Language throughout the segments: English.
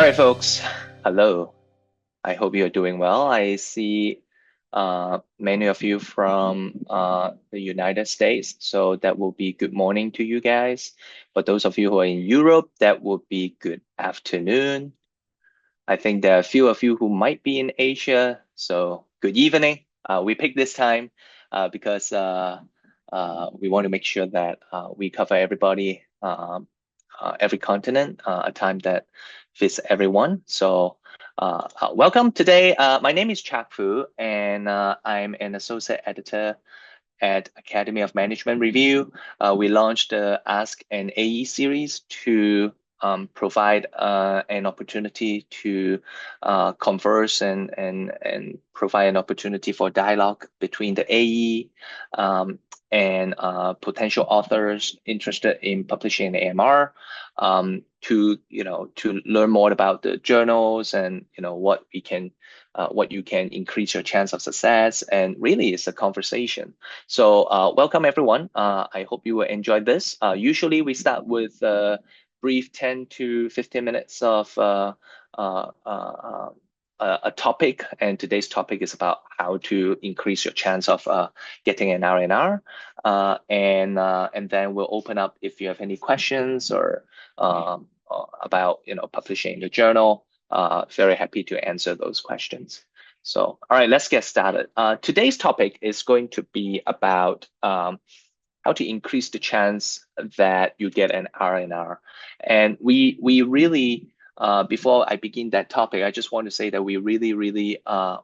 right, folks. Hello. I hope you're doing well. I see many of you from the United States, so that will be good morning to you guys. For those of you who are in Europe, that will be good afternoon. I think there are a few of you who might be in Asia, so good evening. We picked this time because we want to make sure that we cover everybody, every continent, a time that fits everyone. So welcome today. My name is Chak Fu, and I'm an associate editor at Academy of Management Review. We launched the Ask an AE series to provide an opportunity to converse and provide an opportunity for dialogue between the AE and potential authors interested in publishing in AMR, to learn more about the journals and what you can increase your chance of success. And really, it's a conversation. So welcome everyone. I hope you will enjoy this. Usually we start with a brief 10 to 15 minutes of a topic, and today's topic is about how to increase your chance of getting an R&R. And then we'll open up if you have any questions or about publishing in the journal. Very happy to answer those questions. So, all right, let's get started. Today's topic is going to be about how to increase the chance that you get an R&R. And we really, before I begin that topic, I just want to say that we really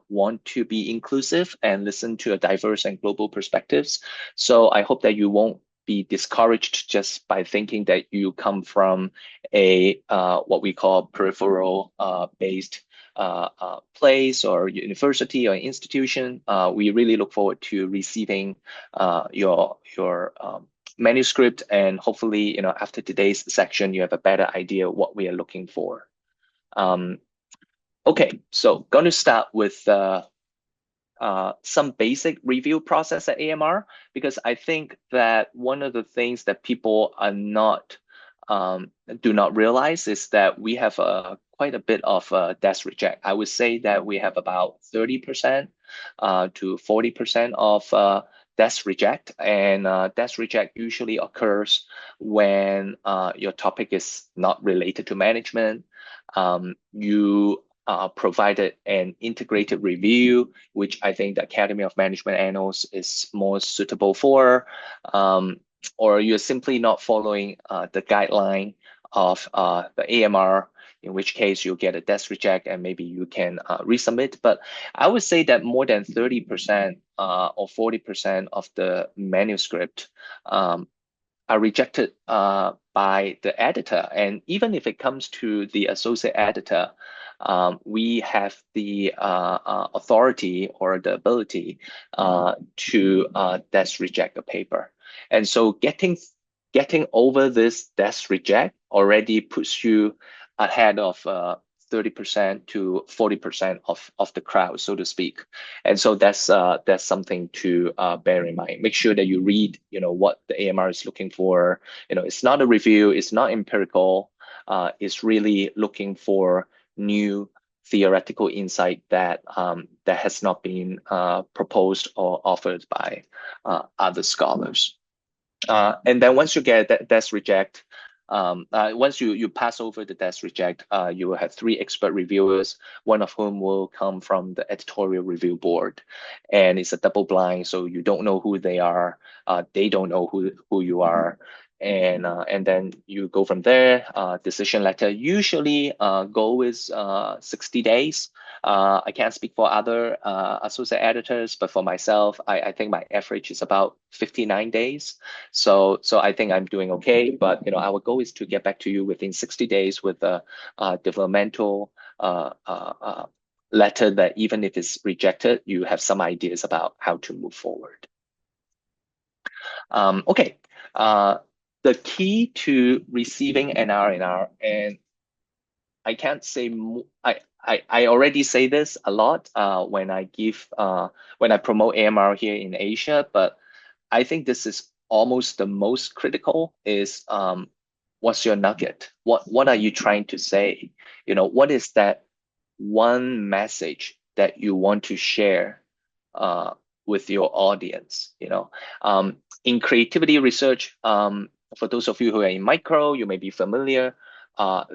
want to be inclusive and listen to a diverse and global perspectives. So I hope that you won't be discouraged just by thinking that you come from a what we call peripheral based place or university or institution. We really look forward to receiving your manuscript, and hopefully, after today's section, you have a better idea what we are looking for. Okay, so going to start with some basic review process at AMR, because I think that one of the things that people are do not realize is that we have quite a bit of desk reject. I would say that we have about 30% to 40% of desk reject, and desk reject usually occurs when your topic is not related to management. You provided an integrated review, which I think the Academy of Management Annals is more suitable for, or you're simply not following the guideline of the AMR, in which case you'll get a desk reject and maybe you can resubmit. But I would say that more than 30% or 40% of the manuscript are rejected by the editor. And even if it comes to the associate editor, we have the authority or the ability to desk reject a paper. And so getting over this desk reject already puts you ahead of 30% to 40% of the crowd, so to speak. And so that's something to bear in mind. Make sure that you read, what the AMR is looking for. It's not a review, it's not empirical. It's really looking for new theoretical insight that has not been proposed or offered by other scholars. And then once you get that desk reject, once you pass over the desk reject, you will have 3 expert reviewers, one of whom will come from the editorial review board. And it's a double blind, so you don't know who they are. They don't know who you are. And then you go from there. Decision letter usually goal is 60 days. I can't speak for other associate editors, but for myself, I think my average is about 59 days. So I think I'm doing okay. But our goal is to get back to you within 60 days with a developmental letter that even if it's rejected, you have some ideas about how to move forward. Okay. The key to receiving an R&R, and I can't say I already say this a lot when I promote AMR here in Asia, but I think this is almost the most critical is what's your nugget? What are you trying to say? What is that one message that you want to share uh, with your audience? In creativity research, for those of you who are in micro, you may be familiar. Uh,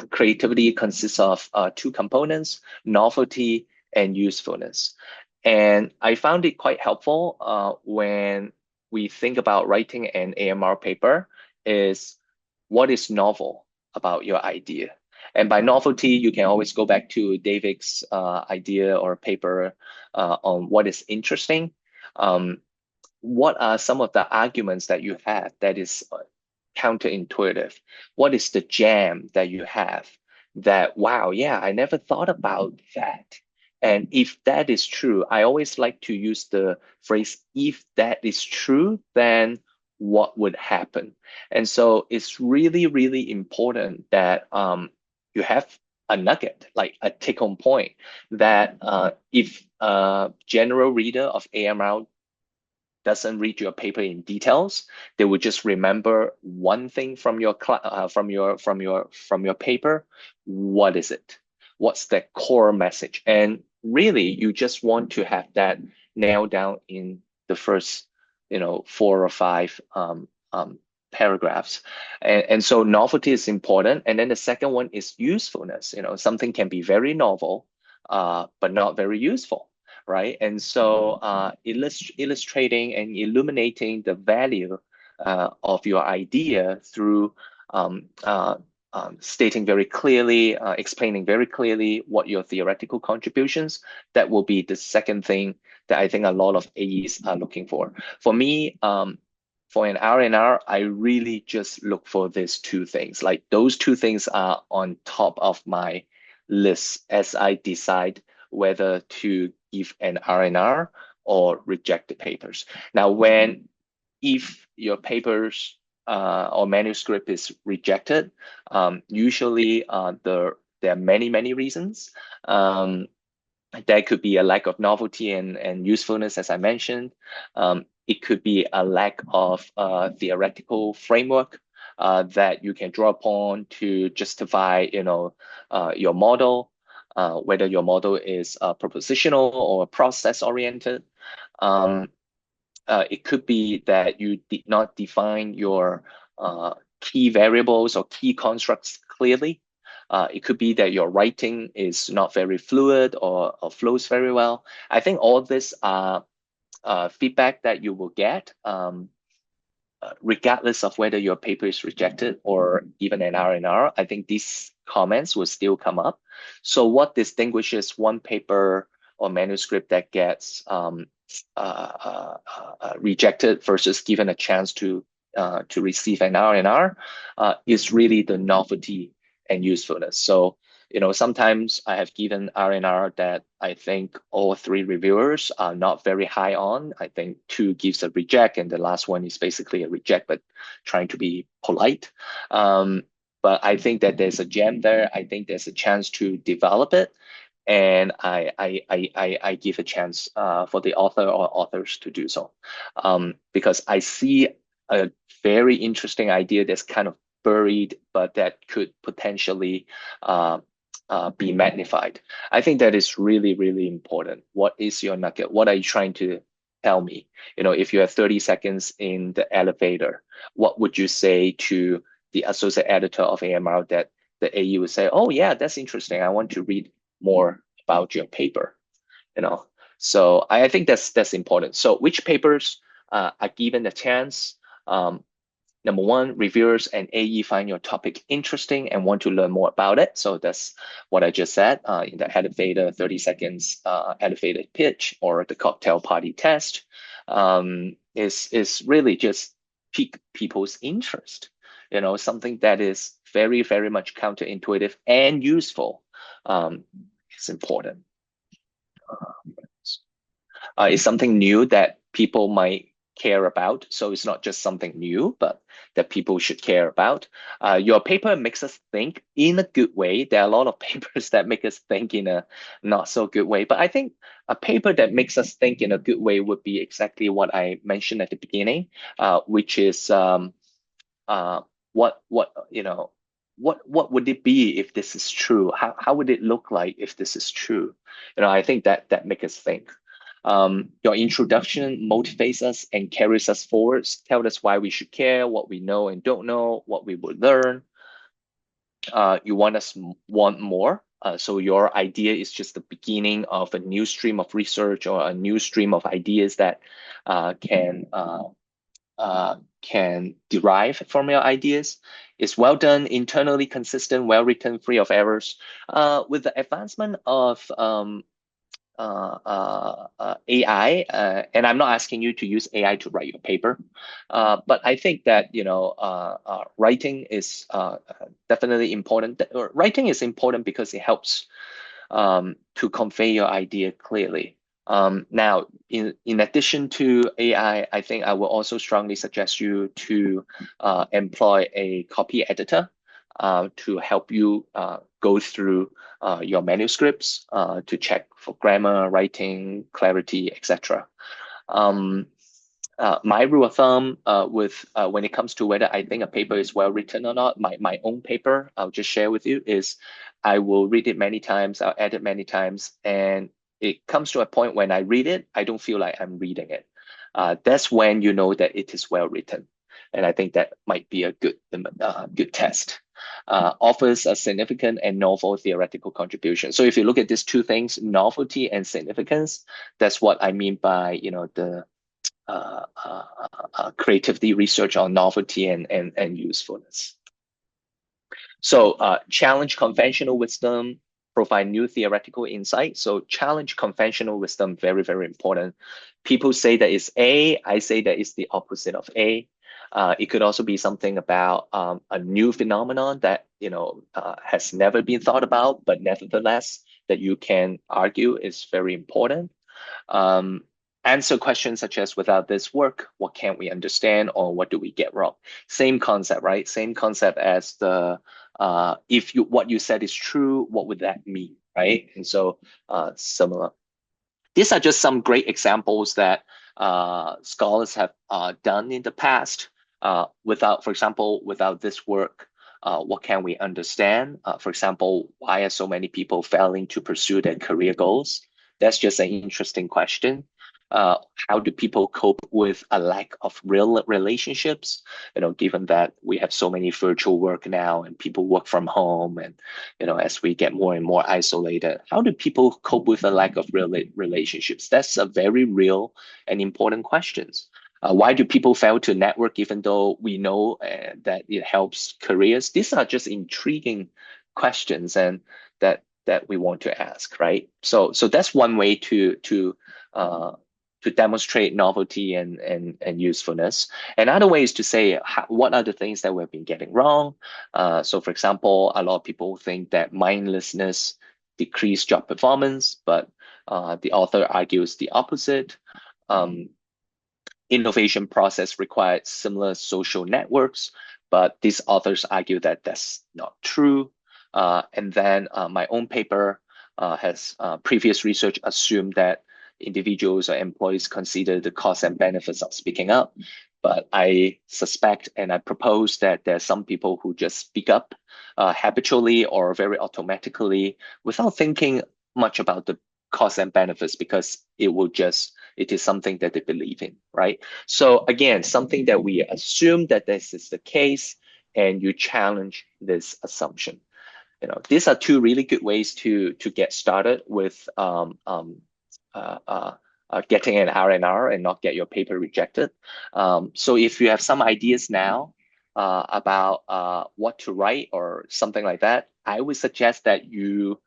Creativity consists of two components: novelty and usefulness. And I found it quite helpful when we think about writing an AMR paper is what is novel about your idea. And by novelty, you can always go back to David's idea or paper on what is interesting. Um, what are some of the arguments that you have that is counterintuitive? What is the jam that you have that, wow, yeah, I never thought about that. And if that is true, I always like to use the phrase, if that is true, then what would happen? And so it's really, really important that you have a nugget, like a take-home point, that if a general reader of AMR doesn't read your paper in details, they will just remember one thing from your paper. What is it? What's the core message? And really, you just want to have that nailed down in the first, 4 or 5 paragraphs. And so novelty is important. And then the second one is usefulness. Something can be very novel, but not very useful, right? And so illustrating and illuminating the value of your idea through stating very clearly, explaining very clearly what your theoretical contributions, that will be the second thing that I think a lot of AEs are looking for. For me, for an R&R, I really just look for these two things. Like those two things are on top of my list as I decide whether to give an R&R or reject the papers. Now, if your papers or manuscript is rejected, usually there are many, many reasons. There could be a lack of novelty and usefulness, as I mentioned. It could be a lack of theoretical framework that you can draw upon to justify, your model, whether your model is propositional or process-oriented. It could be that you did not define your key variables or key constructs clearly. It could be that your writing is not very fluid or flows very well. I think all this are feedback that you will get regardless of whether your paper is rejected or even an R&R. I think these comments will still come up. So what distinguishes one paper or manuscript that gets rejected versus given a chance to receive an R&R is really the novelty and usefulness. So, sometimes I have given R&R that I think all 3 reviewers are not very high on. I think 2 gives a reject, and the last one is basically a reject, but trying to be polite. But I think that there's a gem there. I think there's a chance to develop it. And I give a chance for the author or authors to do so, because I see a very interesting idea that's kind of buried, but that could potentially be magnified. I think that is really, really important. What is your nugget? What are you trying to tell me? If you have 30 seconds in the elevator, what would you say to the associate editor of AMR that the AE would say, oh yeah, that's interesting. I want to read more about your paper, So I think that's important. So which papers are given a chance? Number one, reviewers and AE find your topic interesting and want to learn more about it. So that's what I just said in the elevator 30 seconds elevator pitch or the cocktail party test is really just pique people's interest. Something that is very, very much counterintuitive and useful is important. It's something new that people might care about. So it's not just something new, but that people should care about. Your paper makes us think in a good way. There are a lot of papers that make us think in a not so good way. But I think a paper that makes us think in a good way would be exactly what I mentioned at the beginning, which is what would it be if this is true? How would it look like if this is true? I think that makes us think. Your introduction motivates us and carries us forward, tell us why we should care, what we know and don't know, what we would learn. You want more. So your idea is just the beginning of a new stream of research or a new stream of ideas that can derive from your ideas. It's well done, internally consistent, well written, free of errors. With the advancement of AI, and I'm not asking you to use AI to write your paper, but I think that writing is definitely important. Writing is important because it helps to convey your idea clearly. Now, in addition to AI, I think I will also strongly suggest you to employ a copy editor to help you go through your manuscripts to check for grammar, writing, clarity, etc. My rule of thumb with when it comes to whether I think a paper is well written or not, my own paper, I'll just share with you, is I will read it many times, I'll edit many times, and it comes to a point when I read it, I don't feel like I'm reading it. That's when you know that it is well written. And I think that might be a good test. Offers a significant and novel theoretical contribution. So if you look at these two things, novelty and significance, that's what I mean by the creativity research on novelty and usefulness. So challenge conventional wisdom, provide new theoretical insight. So challenge conventional wisdom, very, very important. People say that it's A, I say that it's the opposite of A. It could also be something about a new phenomenon that has never been thought about, but nevertheless that you can argue is very important. Answer questions such as, without this work, what can't we understand, or what do we get wrong? Same concept, right? Same concept as the if what you said is true, what would that mean, right? And so similar. These are just some great examples that scholars have done in the past. For example, without this work, what can we understand? For example, why are so many people failing to pursue their career goals? That's just an interesting question. How do people cope with a lack of real relationships? Given that we have so many virtual work now and people work from home, and as we get more and more isolated, how do people cope with a lack of real relationships? That's a very real and important question. Why do people fail to network even though we know that it helps careers? These are just intriguing questions and that we want to ask, right? So that's one way to demonstrate novelty and usefulness. Another way is to say, what are the things that we've been getting wrong? So for example, a lot of people think that mindlessness decreases job performance, but the author argues the opposite. Innovation process required similar social networks, but these authors argue that that's not true. And then my own paper has previous research assumed that individuals or employees consider the costs and benefits of speaking up. But I suspect and I propose that there are some people who just speak up habitually or very automatically without thinking much about the costs and benefits, because it is something that they believe in, right? So again, something that we assume that this is the case, and you challenge this assumption. These are two really good ways to get started with getting an R&R and not get your paper rejected. So if you have some ideas now about what to write or something like that, I would suggest that you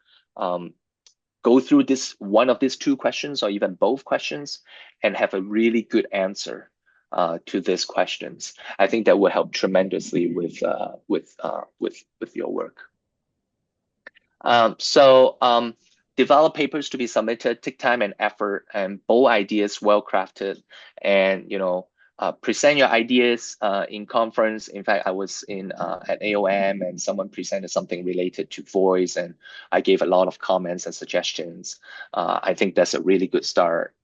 go through one of these two questions or even both questions and have a really good answer to these questions. I think that will help tremendously with your work. Develop papers to be submitted, take time and effort, and bold ideas, well crafted, and present your ideas in conference. In fact, I was at AOM and someone presented something related to voice, and I gave a lot of comments and suggestions. I think that's a really good start.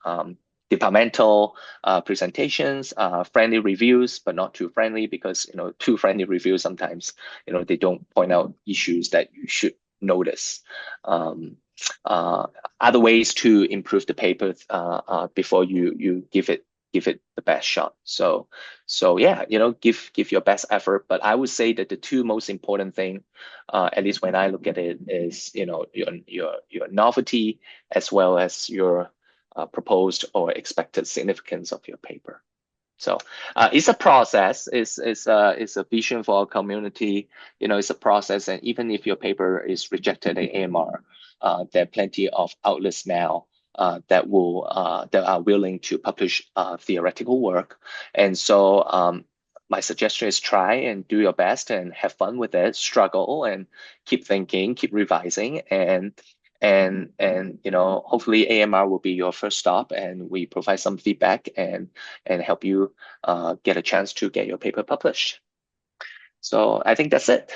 departmental presentations, friendly reviews, but not too friendly, because too friendly reviews sometimes they don't point out issues that you should notice. Other ways to improve the paper before you give it the best shot. So yeah, give your best effort. But I would say that the two most important thing, at least when I look at it, is your novelty as well as your proposed or expected significance of your paper. So it's a process. It's a vision for our community. It's a process, and even if your paper is rejected in AMR, there are plenty of outlets now that are willing to publish theoretical work. And so my suggestion is try and do your best and have fun with it, struggle and keep thinking, keep revising, and hopefully AMR will be your first stop, and we provide some feedback and help you get a chance to get your paper published. So I think that's it.